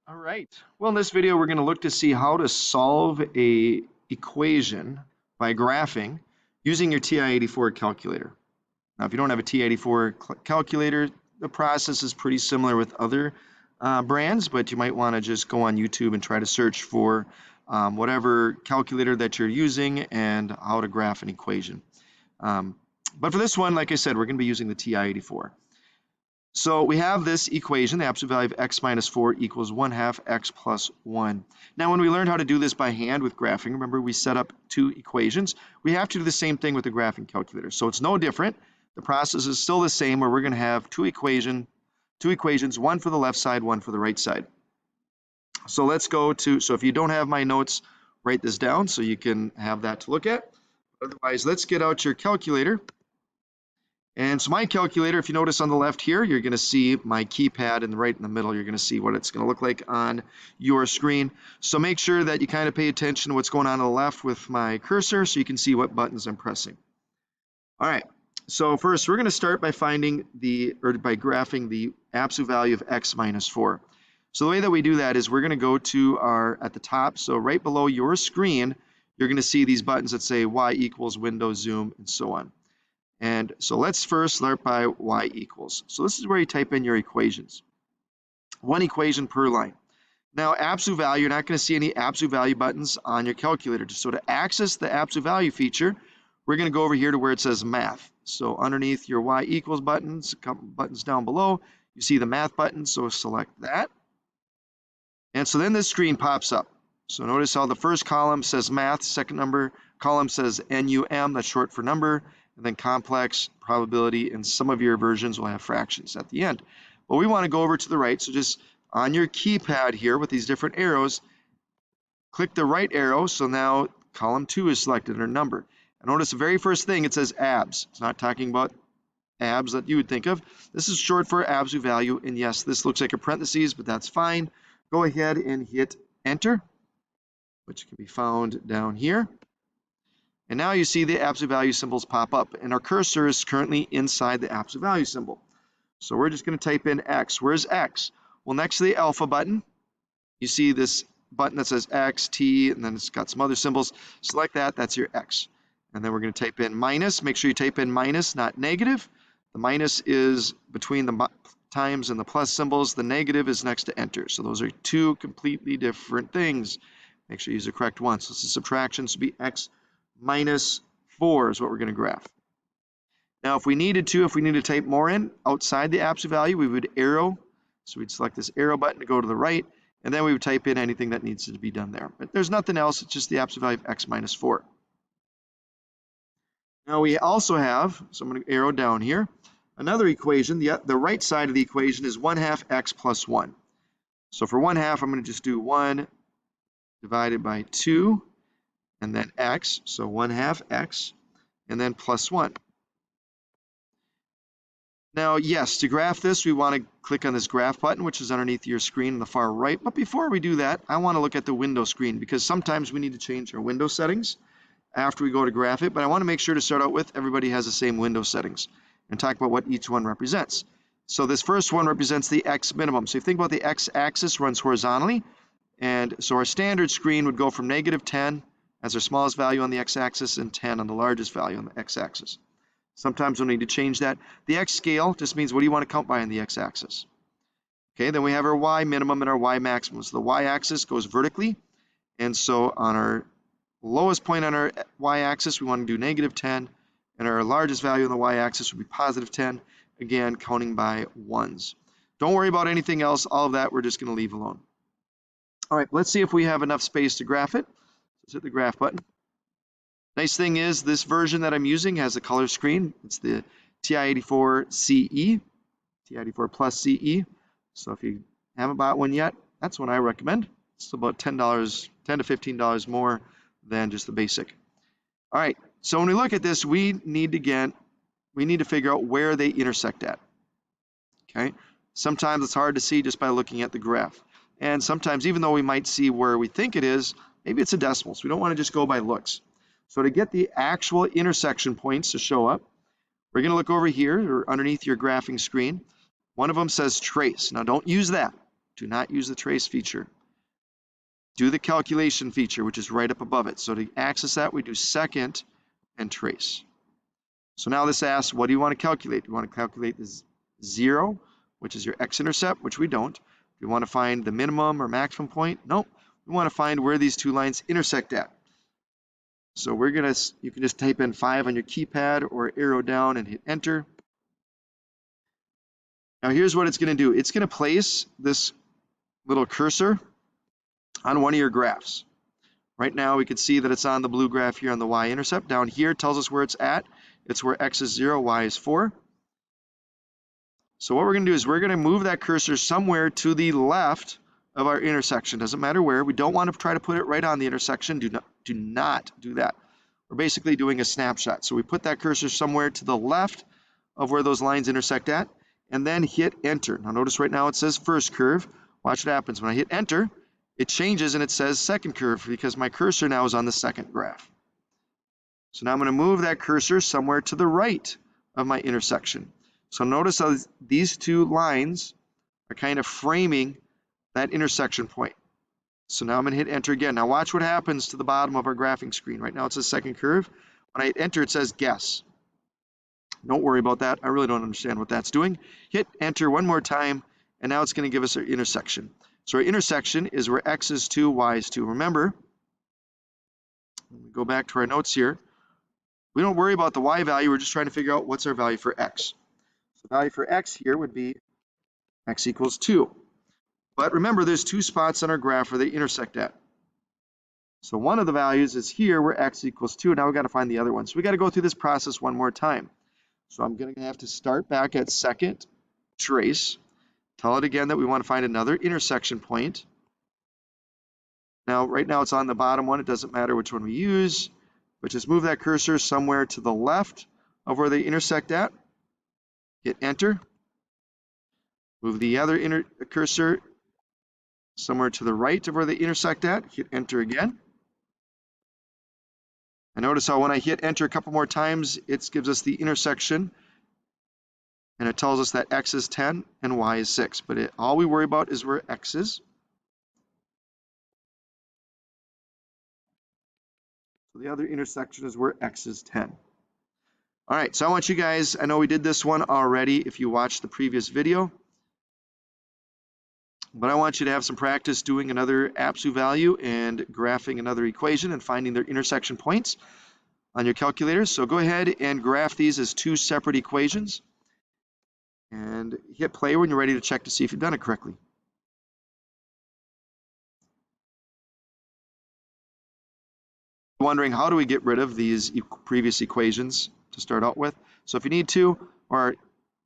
All right. Well, in this video, we're going to look to see how to solve a equation by graphing using your TI-84 calculator. Now, if you don't have a TI-84 calculator, the process is pretty similar with other brands, but you might want to just go on YouTube and try to search for whatever calculator that you're using and how to graph an equation. But for this one, like I said, we're going to be using the TI-84. So we have this equation, the absolute value of x minus 4 equals 1/2 x plus 1. Now, when we learned how to do this by hand with graphing, remember we set up two equations. We have to do the same thing with the graphing calculator. So it's no different. The process is still the same, where we're going to have two equations, one for the left side, one for the right side. So let's go to, so if you don't have my notes, write this down so you can have that to look at. Otherwise, let's get out your calculator. And so my calculator, if you notice on the left here, you're going to see my keypad, and right in the middle, you're going to see what it's going to look like on your screen. So make sure that you kind of pay attention to what's going on the left with my cursor so you can see what buttons I'm pressing. All right, so first we're going to start by by graphing the absolute value of x minus 4. So the way that we do that is we're going to go to at the top, so right below your screen, you're going to see these buttons that say y equals, window, zoom, and so on. And so let's first start by y equals. So this is where you type in your equations. One equation per line. Now, absolute value, you're not going to see any absolute value buttons on your calculator. So to access the absolute value feature, we're going to go over here to where it says math. So underneath your y equals buttons, a couple buttons down below, you see the math button, so select that. And so then this screen pops up. So notice how the first column says math, second column says NUM, that's short for number, and then complex, probability, and some of your versions will have fractions at the end. But we want to go over to the right, so just on your keypad here with these different arrows, click the right arrow, so now column 2 is selected under number. And notice the very first thing, it says abs. It's not talking about abs that you would think of. This is short for absolute value, and yes, this looks like a parentheses, but that's fine. Go ahead and hit enter, which can be found down here. And now you see the absolute value symbols pop up, and our cursor is currently inside the absolute value symbol. So we're just going to type in x. Where's x? Well, next to the alpha button, you see this button that says x, t, and then it's got some other symbols. Select that, that's your x. And then we're going to type in minus. Make sure you type in minus, not negative. The minus is between the times and the plus symbols. The negative is next to enter. So those are two completely different things. Make sure you use the correct one. So this is subtraction, so be x minus 4 is what we're going to graph. Now, if we needed to type more in outside the absolute value, we would arrow. So we'd select this arrow button to go to the right, and then we would type in anything that needs to be done there. But there's nothing else. It's just the absolute value of x minus 4. Now we also have, so I'm going to arrow down here, another equation. The right side of the equation is 1/2 x plus 1. So for 1/2, I'm going to just do 1 divided by 2. And then x, so 1/2 x, and then plus 1. Now, yes, to graph this, we want to click on this graph button, which is underneath your screen on the far right. But before we do that, I want to look at the window screen, because sometimes we need to change our window settings after we go to graph it. But I want to make sure to start out with everybody has the same window settings and talk about what each one represents. So this first one represents the x minimum. So if you think about the x-axis runs horizontally, and so our standard screen would go from -10 as our smallest value on the x-axis and 10 on the largest value on the x-axis. Sometimes we'll need to change that. The x scale just means what do you want to count by on the x-axis. Okay, then we have our y minimum and our y maximum. So the y-axis goes vertically, and so on our lowest point on our y-axis, we want to do -10, and our largest value on the y-axis would be +10, again, counting by ones. Don't worry about anything else. All of that we're just going to leave alone. All right, let's see if we have enough space to graph it. Let's hit the graph button. Nice thing is this version that I'm using has a color screen. It's the TI-84 CE, TI-84 Plus CE. So if you haven't bought one yet, that's one I recommend. It's about $10 to $15 more than just the basic. All right, so when we look at this, we need to figure out where they intersect at. Okay, sometimes it's hard to see just by looking at the graph. And sometimes, even though we might see where we think it is, maybe it's a decimal, so we don't want to just go by looks. So to get the actual intersection points to show up, we're going to look over here or underneath your graphing screen. One of them says trace. Now don't use that. Do not use the trace feature. Do the calculation feature, which is right up above it. So to access that, we do second and trace. So now this asks, what do you want to calculate? Do you want to calculate this 0, which is your x-intercept, which we don't. Do you want to find the minimum or maximum point? Nope. We want to find where these two lines intersect at. So you can just type in 5 on your keypad or arrow down and hit enter. Now here's what it's going to do. It's going to place this little cursor on one of your graphs. Right now we can see that it's on the blue graph here on the y-intercept. Down here it tells us where it's at. It's where x is 0, y is 4. So what we're going to do is we're going to move that cursor somewhere to the left of our intersection. Doesn't matter where. We don't want to try to put it right on the intersection. Do not do that. We're basically doing a snapshot. So we put that cursor somewhere to the left of where those lines intersect at, and then hit enter. Now notice right now it says first curve. Watch what happens. When I hit enter, it changes and it says second curve because my cursor now is on the second graph. So now I'm going to move that cursor somewhere to the right of my intersection. So notice how these two lines are kind of framing that intersection point. So now I'm going to hit enter again. Now watch what happens to the bottom of our graphing screen. Right now it says second curve. When I hit enter, it says guess. Don't worry about that. I really don't understand what that's doing. Hit enter one more time, and now it's going to give us our intersection. So our intersection is where x is 2, y is 2. Remember, let me go back to our notes here. We don't worry about the y value. We're just trying to figure out what's our value for x. So the value for x here would be x equals 2. But remember, there's two spots on our graph where they intersect at. So one of the values is here where x equals 2. Now we've got to find the other one. So we got to go through this process one more time. So I'm going to have to start back at second, trace. Tell it again that we want to find another intersection point. Now, right now it's on the bottom one. It doesn't matter which one we use, but just move that cursor somewhere to the left of where they intersect at. Hit enter. Move the other cursor somewhere to the right of where they intersect at. Hit enter again. And notice how when I hit enter a couple more times, it gives us the intersection. And it tells us that x is 10 and y is 6. But all we worry about is where x is. So the other intersection is where x is 10. All right, so I want you guys, I know we did this one already if you watched the previous video. But I want you to have some practice doing another absolute value and graphing another equation and finding their intersection points on your calculators. So go ahead and graph these as two separate equations. And hit play when you're ready to check to see if you've done it correctly. Wondering how do we get rid of these previous equations to start out with? So if you need to, or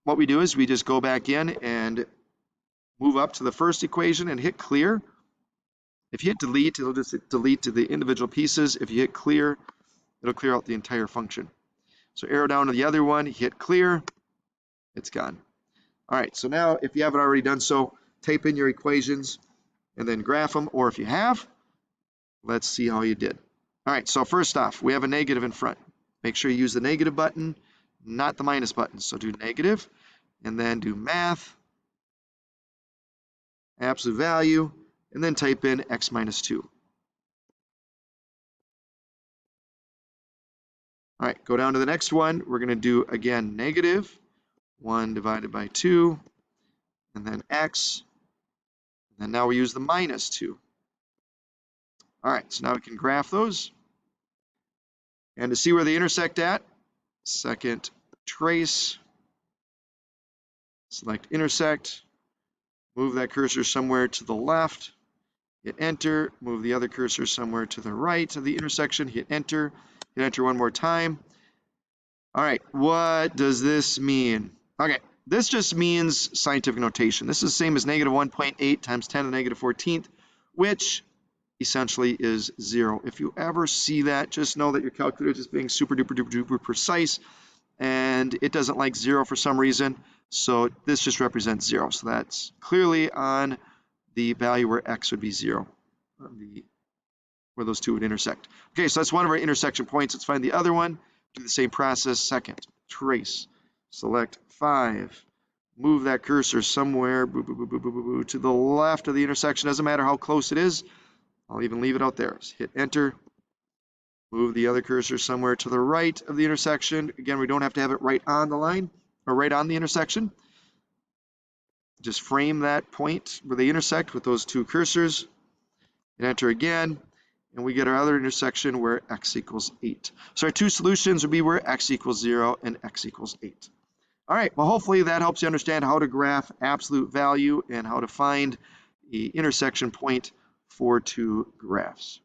what we do is we just go back in and move up to the first equation and hit clear. If you hit delete, it'll just delete to the individual pieces. If you hit clear, it'll clear out the entire function. So arrow down to the other one, hit clear, it's gone. All right, so now if you haven't already done so, type in your equations and then graph them, or if you have, let's see how you did. All right, so first off, we have a negative in front. Make sure you use the negative button, not the minus button. So do negative, and then do math, absolute value, and then type in x minus 2. All right, go down to the next one. We're going to do, again, negative 1 divided by 2, and then x, and then now we use the minus 2. All right, so now we can graph those. And to see where they intersect at, second trace, select intersect, move that cursor somewhere to the left, hit enter, move the other cursor somewhere to the right of the intersection, hit enter one more time. All right, what does this mean? Okay, this just means scientific notation. This is the same as negative 1.8 times 10 to the negative 14th, which essentially is 0. If you ever see that, just know that your calculator is just being super duper duper duper precise, and it doesn't like 0 for some reason, so this just represents 0. So that's clearly on the value where x would be 0, where those two would intersect. Okay, so that's one of our intersection points. Let's find the other one. Do the same process. Second, trace, select 5, move that cursor somewhere to the left of the intersection. Doesn't matter how close it is. I'll even leave it out there. Just hit enter. Move the other cursor somewhere to the right of the intersection. Again, we don't have to have it right on the line or right on the intersection. Just frame that point where they intersect with those two cursors. And enter again. And we get our other intersection where x equals 8. So our two solutions would be where x equals 0 and x equals 8. All right, well, hopefully that helps you understand how to graph absolute value and how to find the intersection point for two graphs.